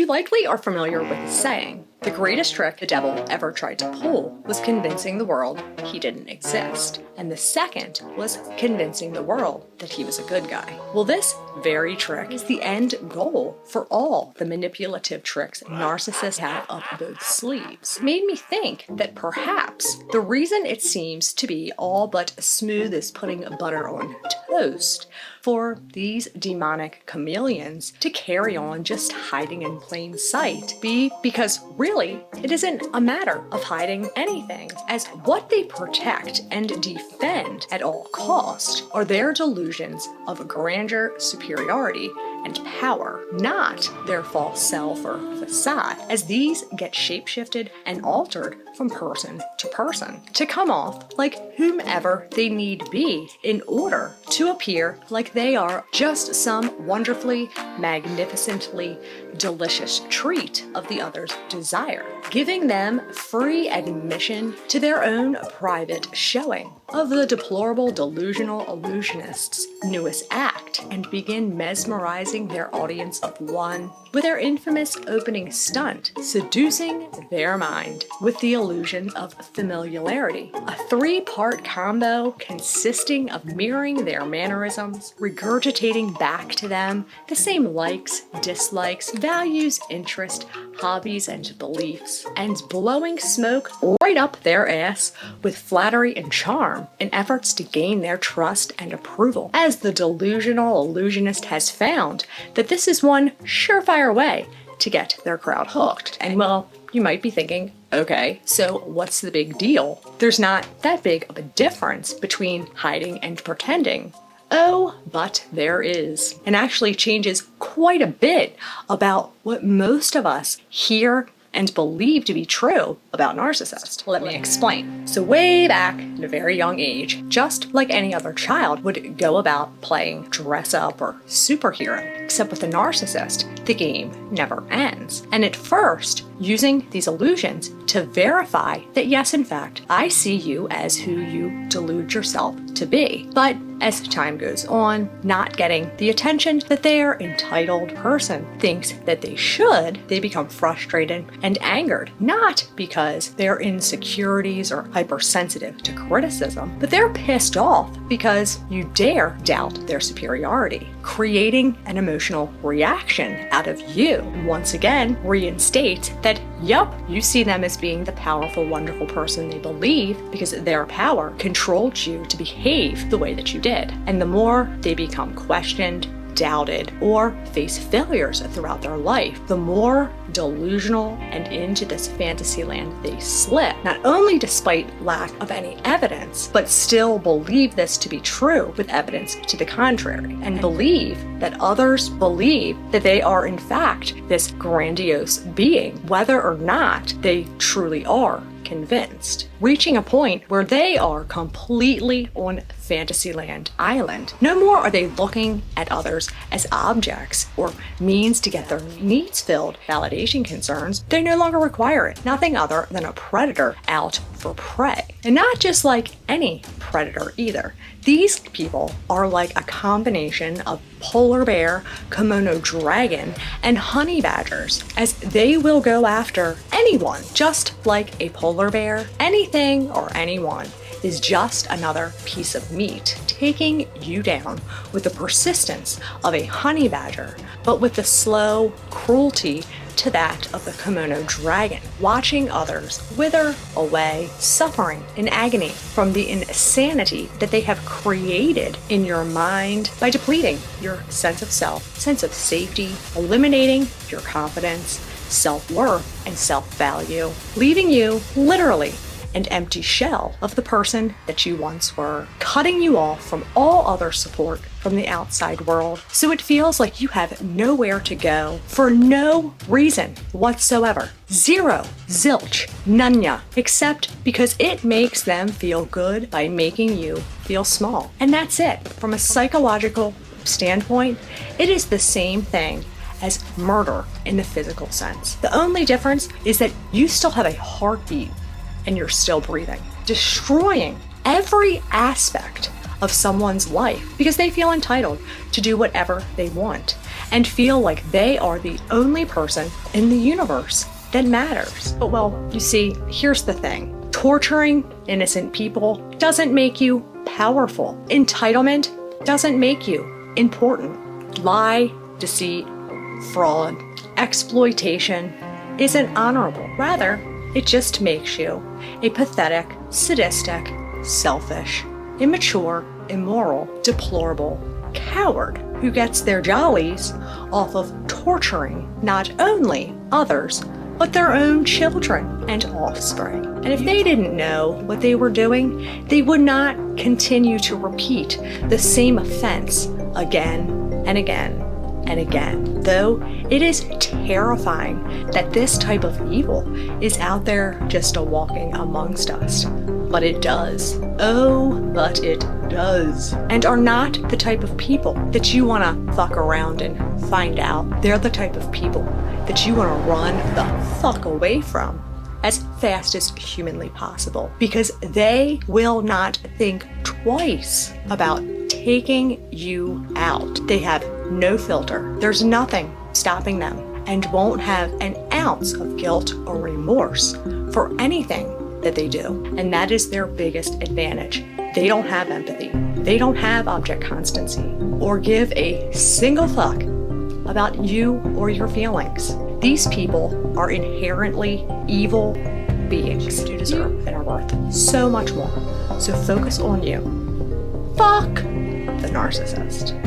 likely are familiar with the saying, the greatest trick the devil ever tried to pull was convincing the world he didn't exist. And the second was convincing the world that he was a good guy. Well, this very trick is the end goal for all the manipulative tricks narcissists have up both sleeves. It made me think that perhaps the reason it seems to be all but smooth as putting butter on toast for these demonic chameleons to carry on just hiding in plain sight be because really it isn't a matter of hiding anything, as what they protect and defend at all cost are their delusions of grandeur, superiority, and power, not their false self or facade, as these get shapeshifted and altered from person to come off like whomever they need be in order to appear like they are just some wonderfully, magnificently delicious treat of the other's desire, giving them free admission to their own private showing of the deplorable delusional illusionist's newest act, and begin mesmerizing their audience of one with their infamous opening stunt, seducing their mind with the illusion of familiarity. A three-part combo consisting of mirroring their mannerisms, regurgitating back to them the same likes, dislikes, values, interest, hobbies, and beliefs, and blowing smoke right up their ass with flattery and charm in efforts to gain their trust and approval, as the delusional illusionist has found that this is one surefire way to get their crowd hooked. And well, you might be thinking, okay, so what's the big deal? There's not that big of a difference between hiding and pretending. Oh, but there is, and actually changes quite a bit about what most of us hear and believe to be true about narcissists. Let me explain. So way back at a very young age, just like any other child would go about playing dress up or superhero, except with a narcissist, the game never ends. And at first, using these illusions to verify that yes, in fact, I see you as who you delude yourself to be. But as time goes on, not getting the attention that their entitled person thinks that they should, they become frustrated and angered, not because they're insecurities or hypersensitive to criticism, but they're pissed off because you dare doubt their superiority, creating an emotional reaction out of you. And once again, reinstate that, yup, you see them as being the powerful, wonderful person they believe because their power controlled you to behave the way that you did. And the more they become questioned, doubted, or face failures throughout their life, the more delusional and into this fantasy land they slip, not only despite lack of any evidence, but still believe this to be true with evidence to the contrary, and believe that others believe that they are in fact this grandiose being, whether or not they truly are convinced, reaching a point where they are completely on Fantasyland Island. No more are they looking at others as objects or means to get their needs filled. Validation concerns, they no longer require it. Nothing other than a predator out for prey. And not just like any predator either. These people are like a combination of polar bear, kimono dragon, and honey badgers, as they will go after anyone, just like a polar bear. Anything or anyone is just another piece of meat, taking you down with the persistence of a honey badger, but with the slow cruelty to that of the kimono dragon, watching others wither away, suffering in agony from the insanity that they have created in your mind by depleting your sense of self, sense of safety, eliminating your confidence, self-worth, and self-value, leaving you literally an empty shell of the person that you once were, cutting you off from all other support from the outside world, so it feels like you have nowhere to go for no reason whatsoever. Zero, zilch, nunya, except because it makes them feel good by making you feel small. And that's it. From a psychological standpoint, it is the same thing as murder in the physical sense. The only difference is that you still have a heartbeat and you're still breathing, destroying every aspect of someone's life because they feel entitled to do whatever they want. and feel like they are the only person in the universe that matters. But well, you see, here's the thing. Torturing innocent people doesn't make you powerful. Entitlement doesn't make you important. Lie, deceit, fraud, exploitation isn't honorable. Rather, it just makes you a pathetic, sadistic, selfish, immature, immoral, deplorable coward who gets their jollies off of torturing not only others, but their own children and offspring. And if they didn't know what they were doing, they would not continue to repeat the same offense again and again and again. Though it is terrifying that this type of evil is out there just walking amongst us. But it does. Oh, but it does. And are not the type of people that you want to fuck around and find out. They're the type of people that you want to run the fuck away from as fast as humanly possible, because they will not think twice about taking you out. They have no filter. There's nothing stopping them, and won't have an ounce of guilt or remorse for anything that they do. And that is their biggest advantage. They don't have empathy. They don't have object constancy, or give a single fuck about you or your feelings. These people are inherently evil beings who deserve and are worth so much more. So focus on you. Fuck the narcissist.